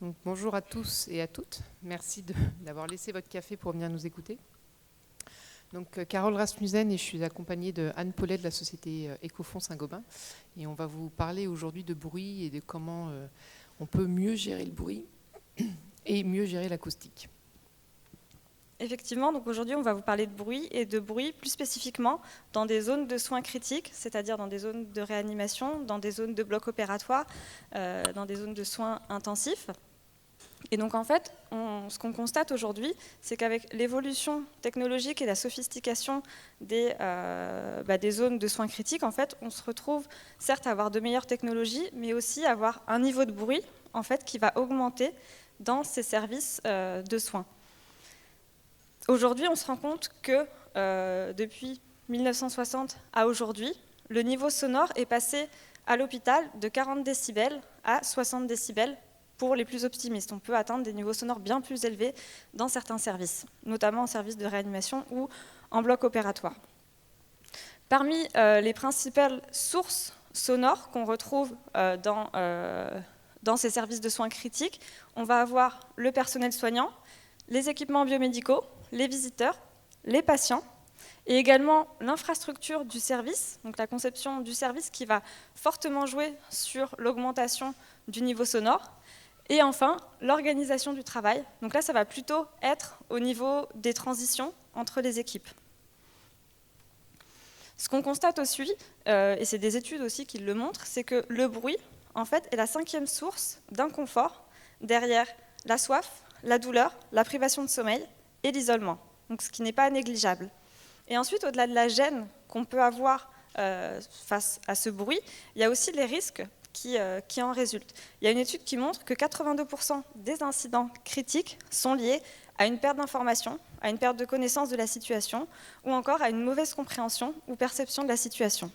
Donc, bonjour à tous et à toutes. Merci d'avoir laissé votre café pour venir nous écouter. Donc, Carole Rasmussen et je suis accompagnée de Anne Paulet de la société Ecofond Saint-Gobain. Et on va vous parler aujourd'hui de bruit et de comment on peut mieux gérer le bruit et mieux gérer l'acoustique. Effectivement, donc aujourd'hui on va vous parler de bruit et de bruit plus spécifiquement dans des zones de soins critiques, c'est-à-dire dans des zones de réanimation, dans des zones de bloc opératoire, dans des zones de soins intensifs. Et donc en fait, ce qu'on constate aujourd'hui, c'est qu'avec l'évolution technologique et la sophistication des zones de soins critiques, en fait, on se retrouve certes à avoir de meilleures technologies, mais aussi à avoir un niveau de bruit en fait, qui va augmenter dans ces services de soins. Aujourd'hui, on se rend compte que depuis 1960 à aujourd'hui, le niveau sonore est passé à l'hôpital de 40 décibels à 60 décibels pour les plus optimistes. On peut atteindre des niveaux sonores bien plus élevés dans certains services, notamment en service de réanimation ou en bloc opératoire. Parmi les principales sources sonores qu'on retrouve dans ces services de soins critiques, on va avoir le personnel soignant, les équipements biomédicaux, les visiteurs, les patients, et également l'infrastructure du service, donc la conception du service qui va fortement jouer sur l'augmentation du niveau sonore, et enfin l'organisation du travail. Donc là, ça va plutôt être au niveau des transitions entre les équipes. Ce qu'on constate aussi, et c'est des études aussi qui le montrent, c'est que le bruit, en fait, est la 5e source d'inconfort derrière la soif, la douleur, la privation de sommeil et l'isolement, donc ce qui n'est pas négligeable. Et ensuite, au-delà de la gêne qu'on peut avoir face à ce bruit, il y a aussi les risques qui en résultent. Il y a une étude qui montre que 82% des incidents critiques sont liés à une perte d'information, à une perte de connaissance de la situation, ou encore à une mauvaise compréhension ou perception de la situation.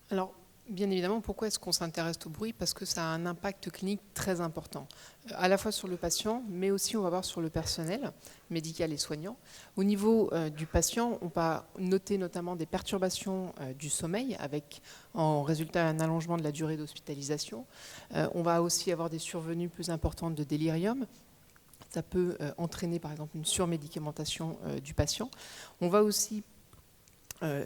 Alors, bien évidemment, pourquoi est-ce qu'on s'intéresse au bruit? Parce que ça a un impact clinique très important, à la fois sur le patient, mais aussi on va voir sur le personnel médical et soignant. Au niveau du patient, on va noter notamment des perturbations du sommeil, avec en résultat un allongement de la durée d'hospitalisation. On va aussi avoir des survenues plus importantes de délirium. Ça peut entraîner par exemple une surmédicamentation du patient. On va aussi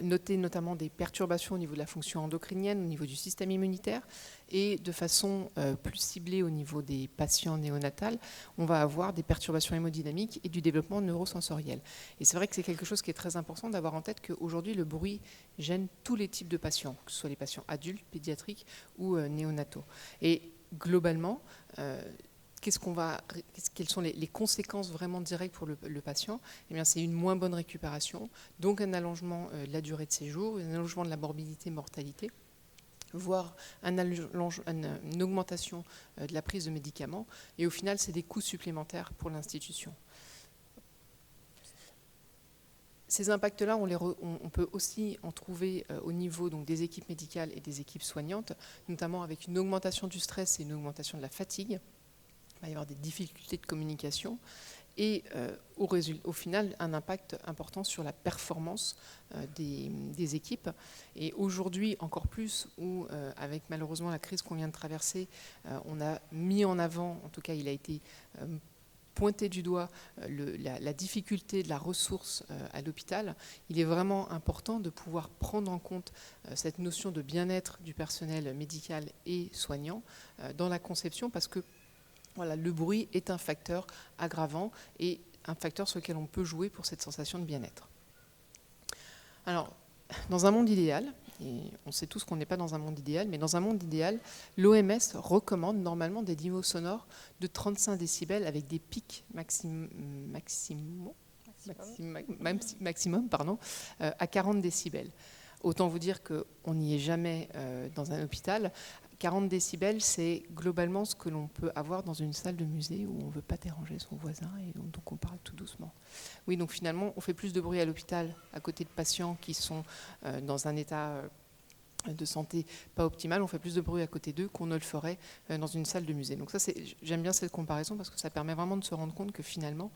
noter notamment des perturbations au niveau de la fonction endocrinienne, au niveau du système immunitaire, et de façon plus ciblée au niveau des patients néonatals, on va avoir des perturbations hémodynamiques et du développement neurosensoriel. Et c'est vrai que c'est quelque chose qui est très important d'avoir en tête qu'aujourd'hui le bruit gêne tous les types de patients, que ce soit les patients adultes, pédiatriques ou néonataux. Et globalement, quelles sont les conséquences vraiment directes pour le patient? Eh bien, c'est une moins bonne récupération, donc un allongement de la durée de séjour, un allongement de la morbidité-mortalité, voire une augmentation de la prise de médicaments. Et au final, c'est des coûts supplémentaires pour l'institution. Ces impacts-là, on peut aussi en trouver au niveau donc, des équipes médicales et des équipes soignantes, notamment avec une augmentation du stress et une augmentation de la fatigue. Il va y avoir des difficultés de communication et au final un impact important sur la performance des équipes. Et aujourd'hui encore plus, où avec malheureusement la crise qu'on vient de traverser, on a mis en avant, en tout cas il a été pointé du doigt la difficulté de la ressource à l'hôpital. Il est vraiment important de pouvoir prendre en compte cette notion de bien-être du personnel médical et soignant dans la conception, parce que voilà, le bruit est un facteur aggravant et un facteur sur lequel on peut jouer pour cette sensation de bien-être. Alors, dans un monde idéal, et on sait tous qu'on n'est pas dans un monde idéal, mais dans un monde idéal, l'OMS recommande normalement des niveaux sonores de 35 décibels avec des pics maximum à 40 décibels. Autant vous dire qu'on n'y est jamais dans un hôpital. 40 décibels, c'est globalement ce que l'on peut avoir dans une salle de musée où on ne veut pas déranger son voisin et donc on parle tout doucement. Oui, donc finalement, on fait plus de bruit à l'hôpital à côté de patients qui sont dans un état de santé pas optimale, on fait plus de bruit à côté d'eux qu'on ne le ferait dans une salle de musée. Donc ça, j'aime bien cette comparaison parce que ça permet vraiment de se rendre compte que finalement,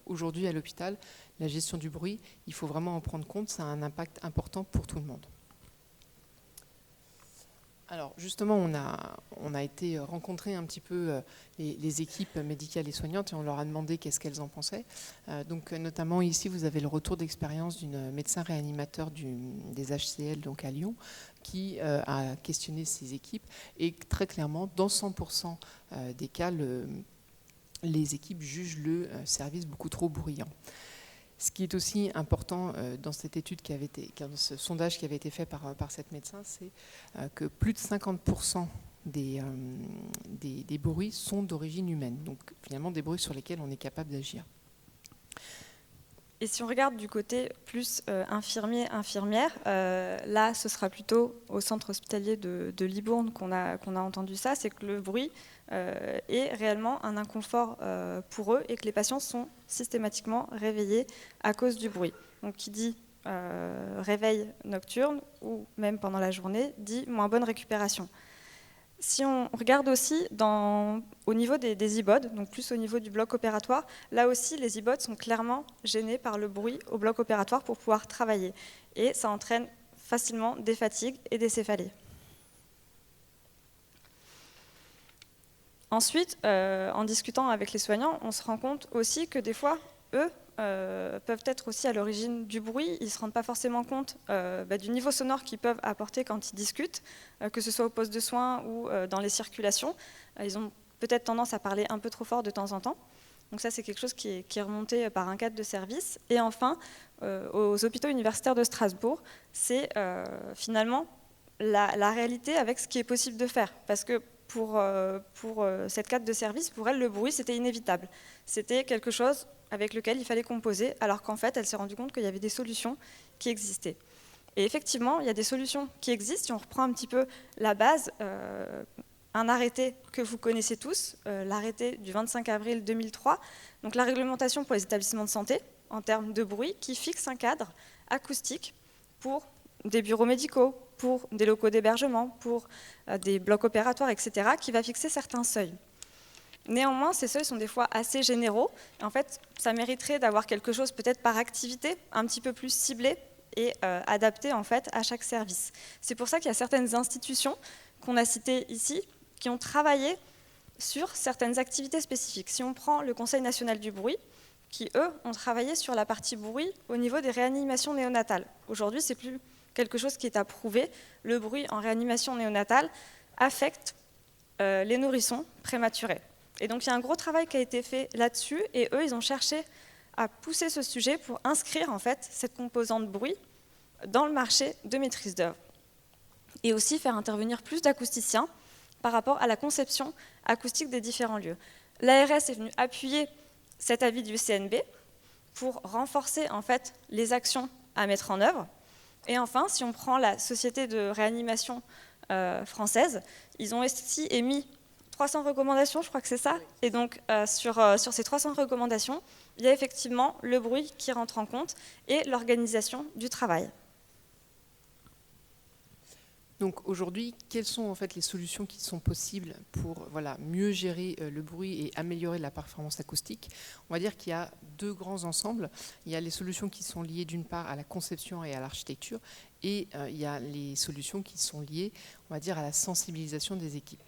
aujourd'hui à l'hôpital, la gestion du bruit, il faut vraiment en prendre compte, ça a un impact important pour tout le monde. Alors justement, on a été rencontrer un petit peu les équipes médicales et soignantes et on leur a demandé qu'est-ce qu'elles en pensaient. Donc notamment ici, vous avez le retour d'expérience d'une médecin réanimateur des HCL donc à Lyon qui a questionné ces équipes et très clairement, dans 100% des cas, les équipes jugent le service beaucoup trop bruyant. Ce qui est aussi important dans cette étude dans ce sondage qui avait été fait par cette médecin, c'est que plus de 50% des bruits sont d'origine humaine. Donc finalement des bruits sur lesquels on est capable d'agir. Et si on regarde du côté plus infirmier, infirmière, là ce sera plutôt au centre hospitalier de Libourne qu'on a entendu ça, c'est que le bruit est réellement un inconfort pour eux et que les patients sont systématiquement réveillés à cause du bruit. Donc qui dit réveil nocturne ou même pendant la journée dit moins bonne récupération. Si on regarde aussi au niveau des iBods, donc plus au niveau du bloc opératoire, là aussi les iBods sont clairement gênés par le bruit au bloc opératoire pour pouvoir travailler. Et ça entraîne facilement des fatigues et des céphalées. Ensuite, en discutant avec les soignants, on se rend compte aussi que des fois, eux, peuvent être aussi à l'origine du bruit. Ils ne se rendent pas forcément compte du niveau sonore qu'ils peuvent apporter quand ils discutent, que ce soit au poste de soins ou dans les circulations. Ils ont peut-être tendance à parler un peu trop fort de temps en temps. Donc ça, c'est quelque chose qui est remonté par un cadre de service. Et enfin, aux hôpitaux universitaires de Strasbourg, c'est finalement la réalité avec ce qui est possible de faire. Parce que pour cette cadre de service, pour elle, le bruit, c'était inévitable. C'était quelque chose avec lequel il fallait composer, alors qu'en fait, elle s'est rendue compte qu'il y avait des solutions qui existaient. Et effectivement, il y a des solutions qui existent. Si on reprend un petit peu la base, un arrêté que vous connaissez tous, l'arrêté du 25 avril 2003, donc la réglementation pour les établissements de santé, en termes de bruit, qui fixe un cadre acoustique pour des bureaux médicaux, pour des locaux d'hébergement, pour des blocs opératoires, etc., qui va fixer certains seuils. Néanmoins, ces seuils sont des fois assez généraux. En fait, ça mériterait d'avoir quelque chose peut-être par activité, un petit peu plus ciblé et adapté en fait à chaque service. C'est pour ça qu'il y a certaines institutions qu'on a citées ici qui ont travaillé sur certaines activités spécifiques. Si on prend le Conseil national du bruit, qui eux ont travaillé sur la partie bruit au niveau des réanimations néonatales. Aujourd'hui, c'est plus quelque chose qui est approuvé. Le bruit en réanimation néonatale affecte les nourrissons prématurés. Et donc il y a un gros travail qui a été fait là-dessus, et eux, ils ont cherché à pousser ce sujet pour inscrire en fait cette composante bruit dans le marché de maîtrise d'œuvre. Et aussi faire intervenir plus d'acousticiens par rapport à la conception acoustique des différents lieux. L'ARS est venue appuyer cet avis du CNB pour renforcer en fait les actions à mettre en œuvre. Et enfin, si on prend la société de réanimation française, ils ont aussi émis 300 recommandations, je crois que c'est ça. Et donc, sur ces 300 recommandations, il y a effectivement le bruit qui rentre en compte et l'organisation du travail. Donc aujourd'hui, quelles sont en fait les solutions qui sont possibles pour mieux gérer le bruit et améliorer la performance acoustique? On va dire qu'il y a deux grands ensembles. Il y a les solutions qui sont liées d'une part à la conception et à l'architecture, et il y a les solutions qui sont liées, on va dire, à la sensibilisation des équipes.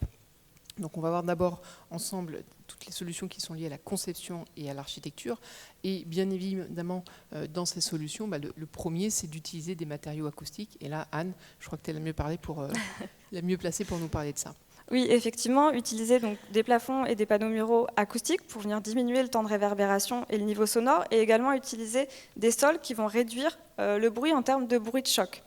Donc on va voir d'abord ensemble toutes les solutions qui sont liées à la conception et à l'architecture. Et bien évidemment, dans ces solutions, le premier, c'est d'utiliser des matériaux acoustiques. Et là, Anne, je crois que tu es la mieux placée pour nous parler de ça. Oui, effectivement, utiliser donc des plafonds et des panneaux muraux acoustiques pour venir diminuer le temps de réverbération et le niveau sonore, et également utiliser des sols qui vont réduire le bruit en termes de bruit de choc.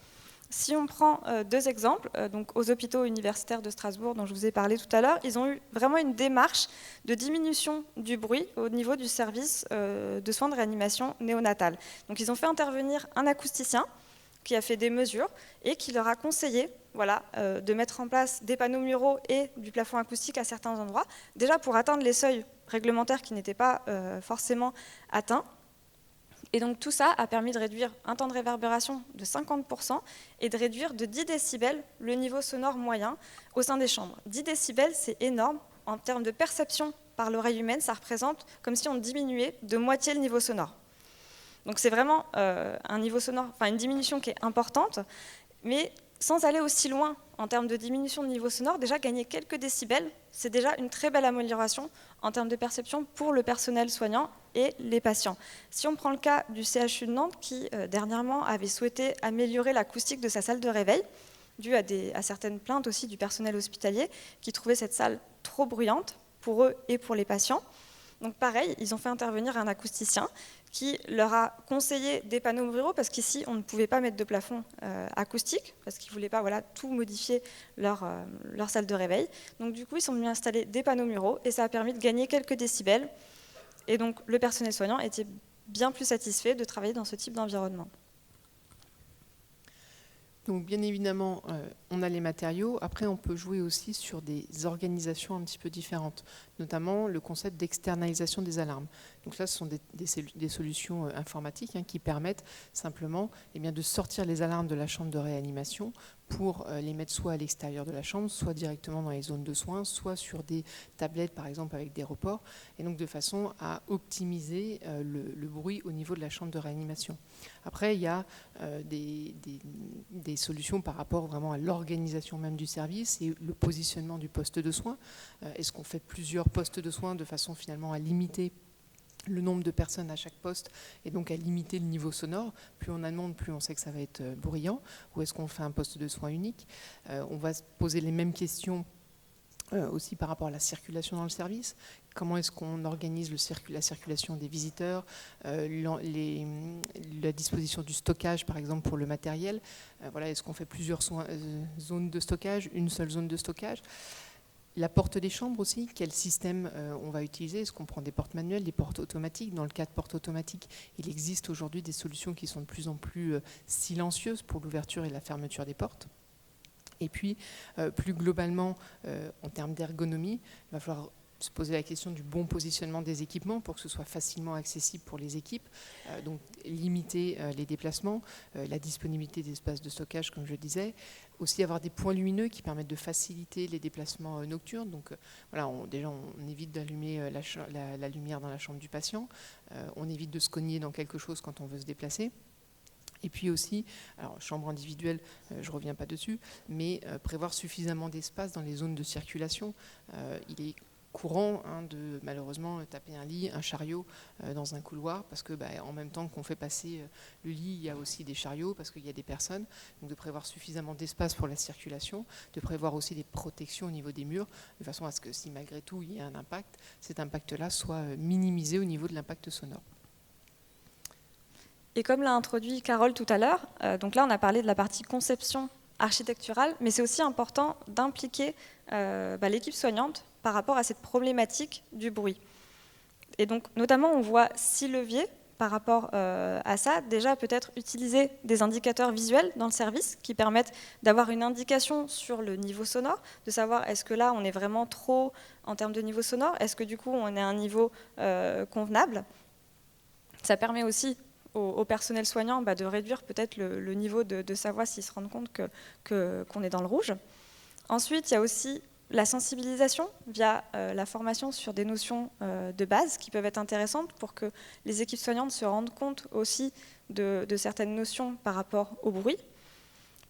Si on prend deux exemples, donc aux hôpitaux universitaires de Strasbourg dont je vous ai parlé tout à l'heure, ils ont eu vraiment une démarche de diminution du bruit au niveau du service de soins de réanimation néonatale. Donc ils ont fait intervenir un acousticien qui a fait des mesures et qui leur a conseillé de mettre en place des panneaux muraux et du plafond acoustique à certains endroits, déjà pour atteindre les seuils réglementaires qui n'étaient pas forcément atteints. Et donc tout ça a permis de réduire un temps de réverbération de 50% et de réduire de 10 décibels le niveau sonore moyen au sein des chambres. 10 décibels, c'est énorme. En termes de perception par l'oreille humaine, ça représente comme si on diminuait de moitié le niveau sonore. Donc c'est vraiment un niveau sonore, une diminution qui est importante, mais sans aller aussi loin en termes de diminution de niveau sonore, déjà gagner quelques décibels, c'est déjà une très belle amélioration en termes de perception pour le personnel soignant et les patients. Si on prend le cas du CHU de Nantes qui, dernièrement, avait souhaité améliorer l'acoustique de sa salle de réveil, dû à certaines plaintes aussi du personnel hospitalier qui trouvait cette salle trop bruyante pour eux et pour les patients. Donc pareil, ils ont fait intervenir un acousticien qui leur a conseillé des panneaux muraux parce qu'ici on ne pouvait pas mettre de plafond acoustique parce qu'ils ne voulaient pas tout modifier leur salle de réveil. Donc du coup ils sont venus installer des panneaux muraux et ça a permis de gagner quelques décibels. Et donc le personnel soignant était bien plus satisfait de travailler dans ce type d'environnement. Donc bien évidemment, on a les matériaux. Après, on peut jouer aussi sur des organisations un petit peu différentes, notamment le concept d'externalisation des alarmes. Donc là, ce sont des solutions informatiques qui permettent simplement de sortir les alarmes de la chambre de réanimation pour les mettre soit à l'extérieur de la chambre, soit directement dans les zones de soins, soit sur des tablettes, par exemple, avec des reports, et donc de façon à optimiser le bruit au niveau de la chambre de réanimation. Après, il y a des solutions par rapport vraiment à l'organisation même du service et le positionnement du poste de soins. Est-ce qu'on fait plusieurs postes de soins de façon finalement à limiter le nombre de personnes à chaque poste et donc à limiter le niveau sonore? Plus on a de monde, plus on sait que ça va être bruyant. Ou est-ce qu'on fait un poste de soins unique? On va se poser les mêmes questions aussi par rapport à la circulation dans le service. Comment est-ce qu'on organise la circulation des visiteurs, la disposition du stockage, par exemple, pour le matériel. Est-ce qu'on fait plusieurs zones de stockage, une seule zone de stockage? La porte des chambres aussi, quel système on va utiliser? Est-ce qu'on prend des portes manuelles, des portes automatiques? Dans le cas de portes automatiques, il existe aujourd'hui des solutions qui sont de plus en plus silencieuses pour l'ouverture et la fermeture des portes. Et puis, plus globalement, en termes d'ergonomie, il va falloir se poser la question du bon positionnement des équipements pour que ce soit facilement accessible pour les équipes. Donc, limiter les déplacements, la disponibilité d'espaces de stockage, comme je le disais. Aussi avoir des points lumineux qui permettent de faciliter les déplacements nocturnes. Donc, déjà, on évite d'allumer la lumière dans la chambre du patient. On évite de se cogner dans quelque chose quand on veut se déplacer. Et puis aussi, alors chambre individuelle, je ne reviens pas dessus, mais prévoir suffisamment d'espace dans les zones de circulation. Il est courant de malheureusement taper un lit, un chariot dans un couloir, parce que en même temps qu'on fait passer le lit, il y a aussi des chariots, parce qu'il y a des personnes. Donc de prévoir suffisamment d'espace pour la circulation, de prévoir aussi des protections au niveau des murs, de façon à ce que si malgré tout il y a un impact, cet impact-là soit minimisé au niveau de l'impact sonore. Et comme l'a introduit Carole tout à l'heure, donc là on a parlé de la partie conception architecturale, mais c'est aussi important d'impliquer l'équipe soignante par rapport à cette problématique du bruit. Et donc notamment on voit 6 leviers par rapport à ça. Déjà peut-être utiliser des indicateurs visuels dans le service qui permettent d'avoir une indication sur le niveau sonore, de savoir est-ce que là on est vraiment trop en termes de niveau sonore, est-ce que du coup on est à un niveau convenable. Ça permet aussi au personnel soignant de réduire peut-être le niveau de sa voix s'ils se rendent compte qu'on est dans le rouge. Ensuite, il y a aussi la sensibilisation via la formation sur des notions de base qui peuvent être intéressantes pour que les équipes soignantes se rendent compte aussi de certaines notions par rapport au bruit.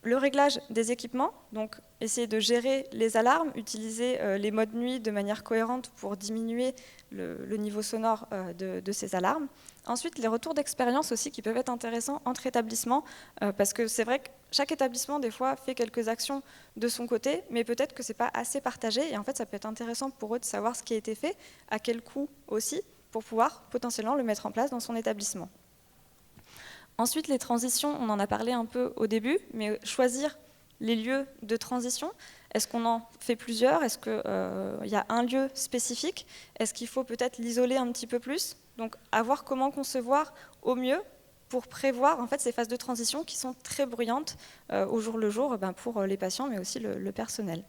Le réglage des équipements, donc essayer de gérer les alarmes, utiliser les modes nuit de manière cohérente pour diminuer le niveau sonore de ces alarmes. Ensuite, les retours d'expérience aussi qui peuvent être intéressants entre établissements, parce que c'est vrai que chaque établissement, des fois, fait quelques actions de son côté, mais peut-être que ce n'est pas assez partagé, et en fait, ça peut être intéressant pour eux de savoir ce qui a été fait, à quel coût aussi, pour pouvoir potentiellement le mettre en place dans son établissement. Ensuite, les transitions, on en a parlé un peu au début, mais choisir les lieux de transition. Est-ce qu'on en fait plusieurs? Est-ce qu'il y a un lieu spécifique? Est-ce qu'il faut peut-être l'isoler un petit peu plus? Donc, avoir comment concevoir au mieux pour prévoir en fait, ces phases de transition qui sont très bruyantes au jour le jour pour les patients, mais aussi le personnel.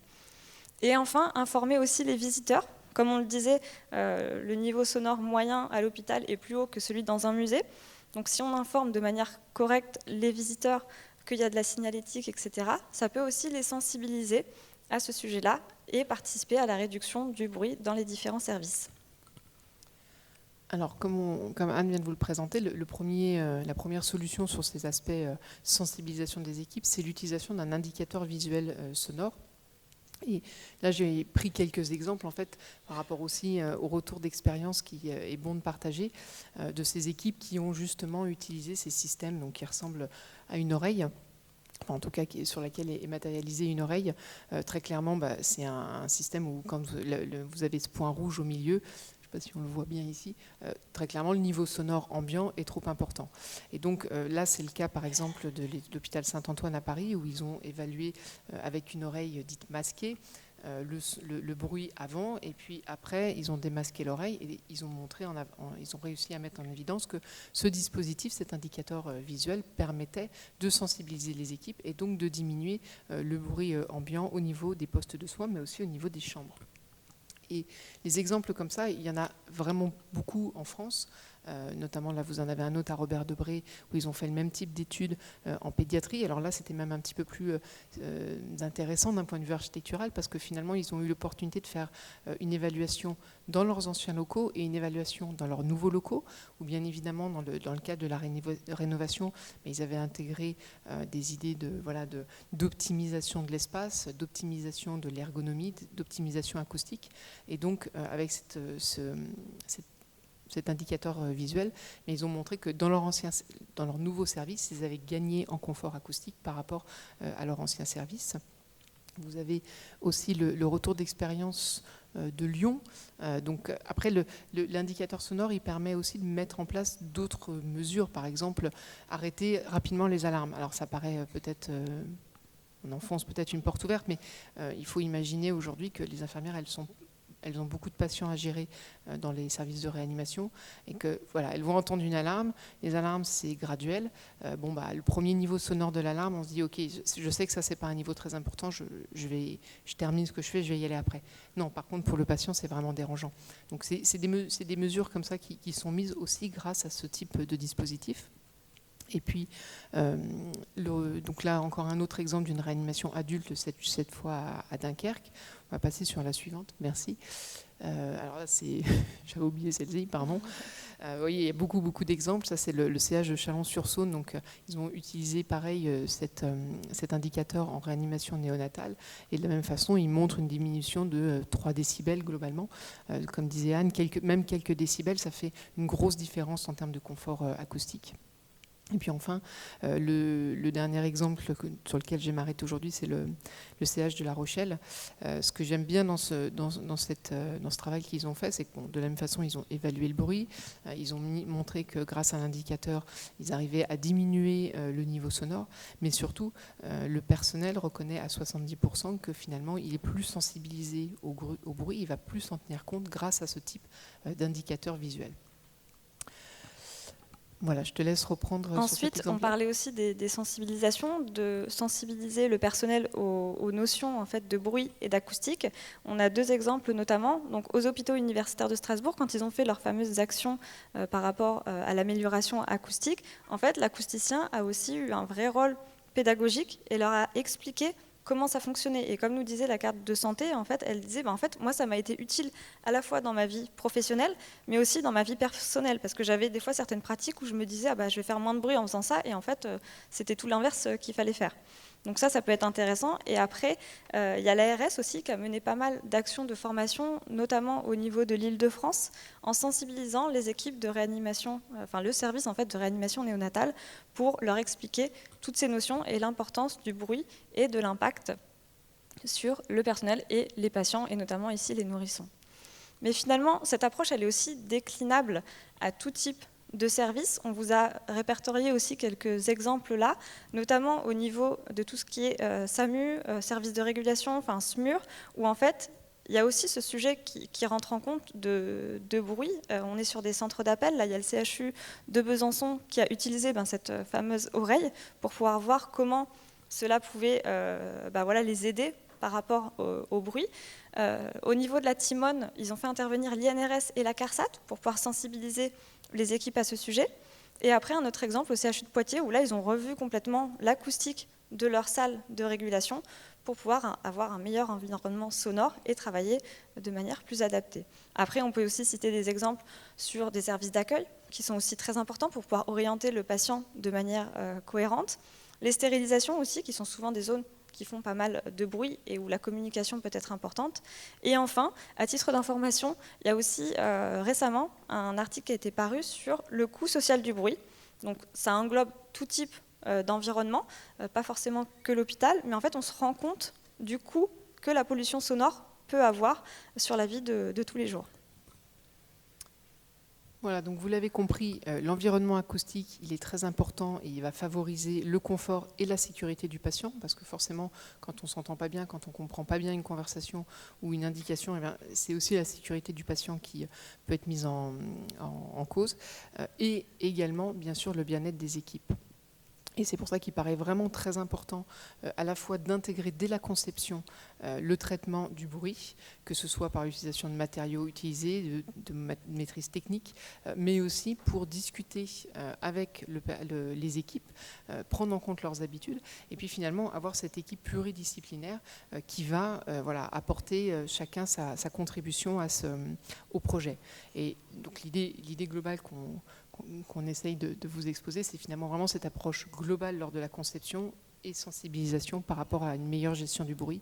Et enfin, informer aussi les visiteurs. Comme on le disait, le niveau sonore moyen à l'hôpital est plus haut que celui dans un musée. Donc si on informe de manière correcte les visiteurs qu'il y a de la signalétique, etc., ça peut aussi les sensibiliser à ce sujet-là et participer à la réduction du bruit dans les différents services. Alors, comme Anne vient de vous le présenter, la première solution sur ces aspects sensibilisation des équipes, c'est l'utilisation d'un indicateur visuel sonore. Et là, j'ai pris quelques exemples, en fait, par rapport aussi au retour d'expérience qui est bon de partager, de ces équipes qui ont justement utilisé ces systèmes, donc qui ressemblent à une oreille, enfin, en tout cas sur laquelle est matérialisée une oreille. Très clairement, c'est un système où quand vous avez ce point rouge au milieu, je ne sais pas si on le voit bien ici, très clairement le niveau sonore ambiant est trop important. Et donc là c'est le cas par exemple de l'hôpital Saint-Antoine à Paris où ils ont évalué avec une oreille dite masquée le bruit avant et puis après ils ont démasqué l'oreille et ils ont réussi à mettre en évidence que ce dispositif, cet indicateur visuel permettait de sensibiliser les équipes et donc de diminuer le bruit ambiant au niveau des postes de soins mais aussi au niveau des chambres. Et les exemples comme ça, il y en a vraiment beaucoup en France. Notamment, là, vous en avez un autre à Robert Debré, où ils ont fait le même type d'études en pédiatrie. Alors là, c'était même un petit peu plus intéressant d'un point de vue architectural, parce que finalement, ils ont eu l'opportunité de faire une évaluation dans leurs anciens locaux et une évaluation dans leurs nouveaux locaux, où bien évidemment, dans le cadre de la rénovation, ils avaient intégré des idées d'optimisation de l'espace, d'optimisation de l'ergonomie, d'optimisation acoustique. Et donc, avec cet indicateur visuel, mais ils ont montré que dans leur nouveau service, ils avaient gagné en confort acoustique par rapport à leur ancien service. Vous avez aussi le retour d'expérience de Lyon. Donc après, l'indicateur sonore, il permet aussi de mettre en place d'autres mesures, par exemple, arrêter rapidement les alarmes. Alors ça paraît peut-être... on enfonce peut-être une porte ouverte, mais il faut imaginer aujourd'hui que les infirmières, elles ont beaucoup de patients à gérer dans les services de réanimation et que voilà, elles vont entendre une alarme. Les alarmes, c'est graduel. Le premier niveau sonore de l'alarme, on se dit ok, je sais que ça c'est pas un niveau très important. Je termine ce que je fais, je vais y aller après. Non, par contre pour le patient, c'est vraiment dérangeant. Donc c'est des mesures comme ça qui sont mises aussi grâce à ce type de dispositif. Et puis, donc là, encore un autre exemple d'une réanimation adulte, cette fois à Dunkerque. On va passer sur la suivante, merci. Alors là, j'avais oublié celle-ci, pardon. Vous voyez, il y a beaucoup d'exemples. Ça, c'est le CH de Chalon-sur-Saône. Donc, ils ont utilisé, pareil, cet indicateur en réanimation néonatale. Et de la même façon, ils montrent une diminution de 3 décibels globalement. Comme disait Anne, même quelques décibels, ça fait une grosse différence en termes de confort acoustique. Et puis enfin, le dernier exemple sur lequel je vais m'arrêter aujourd'hui, c'est le CH de La Rochelle. Ce que j'aime bien dans ce travail qu'ils ont fait, c'est que de la même façon, ils ont évalué le bruit. Ils ont montré que grâce à l'indicateur, ils arrivaient à diminuer le niveau sonore. Mais surtout, le personnel reconnaît à 70% que finalement, il est plus sensibilisé au bruit. Il va plus en tenir compte grâce à ce type d'indicateur visuel. Voilà, je te laisse reprendre. Ensuite, on parlait aussi des sensibilisations, de sensibiliser le personnel aux notions en fait, de bruit et d'acoustique. On a 2 exemples notamment. Donc, aux hôpitaux universitaires de Strasbourg, quand ils ont fait leurs fameuses actions par rapport à l'amélioration acoustique, en fait, l'acousticien a aussi eu un vrai rôle pédagogique et leur a expliqué comment ça fonctionnait. Et comme nous disait la carte de santé, en fait, elle disait, en fait, moi, ça m'a été utile à la fois dans ma vie professionnelle, mais aussi dans ma vie personnelle, parce que j'avais des fois certaines pratiques où je me disais, je vais faire moins de bruit en faisant ça, et en fait, c'était tout l'inverse qu'il fallait faire. Donc ça peut être intéressant. Et après, il y a l'ARS aussi qui a mené pas mal d'actions de formation, notamment au niveau de l'Île-de-France, en sensibilisant les équipes de réanimation, enfin le service en fait de réanimation néonatale, pour leur expliquer toutes ces notions et l'importance du bruit et de l'impact sur le personnel et les patients, et notamment ici les nourrissons. Mais finalement, cette approche, elle est aussi déclinable à tout type de services. On vous a répertorié aussi quelques exemples là, notamment au niveau de tout ce qui est SAMU, service de régulation, enfin SMUR, où en fait, il y a aussi ce sujet qui rentre en compte de bruit. On est sur des centres d'appel. Là, il y a le CHU de Besançon qui a utilisé cette fameuse oreille pour pouvoir voir comment cela pouvait les aider par rapport au bruit. Au niveau de la Timone, ils ont fait intervenir l'INRS et la CARSAT pour pouvoir sensibiliser les équipes à ce sujet. Et après, un autre exemple au CHU de Poitiers, où là, ils ont revu complètement l'acoustique de leur salle de régulation pour pouvoir avoir un meilleur environnement sonore et travailler de manière plus adaptée. Après, on peut aussi citer des exemples sur des services d'accueil qui sont aussi très importants pour pouvoir orienter le patient de manière cohérente. Les stérilisations aussi, qui sont souvent des zones qui font pas mal de bruit et où la communication peut être importante. Et enfin, à titre d'information, il y a aussi récemment un article qui a été paru sur le coût social du bruit. Donc ça englobe tout type d'environnement, pas forcément que l'hôpital, mais en fait on se rend compte du coût que la pollution sonore peut avoir sur la vie de tous les jours. Voilà, donc vous l'avez compris, l'environnement acoustique, il est très important et il va favoriser le confort et la sécurité du patient, parce que forcément, quand on ne s'entend pas bien, quand on ne comprend pas bien une conversation ou une indication, eh bien, c'est aussi la sécurité du patient qui peut être mise en cause, et également, bien sûr, le bien-être des équipes. Et c'est pour ça qu'il paraît vraiment très important à la fois d'intégrer dès la conception le traitement du bruit, que ce soit par l'utilisation de matériaux utilisés, de maîtrise technique, mais aussi pour discuter avec les équipes, prendre en compte leurs habitudes, et puis finalement avoir cette équipe pluridisciplinaire qui va apporter chacun sa contribution au projet. Et donc l'idée globale qu'on essaye de vous exposer, c'est finalement vraiment cette approche globale lors de la conception et sensibilisation par rapport à une meilleure gestion du bruit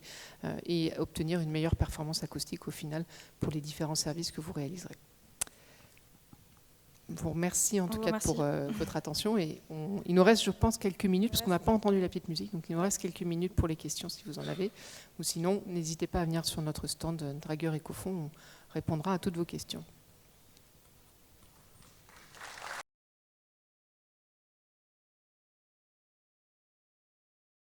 et obtenir une meilleure performance acoustique au final pour les différents services que vous réaliserez. Je vous remercie en tout cas pour votre attention et il nous reste, je pense, quelques minutes parce qu'on n'a pas entendu la petite musique, donc il nous reste quelques minutes pour les questions si vous en avez, ou sinon n'hésitez pas à venir sur notre stand Dragueur Ecofond, on répondra à toutes vos questions.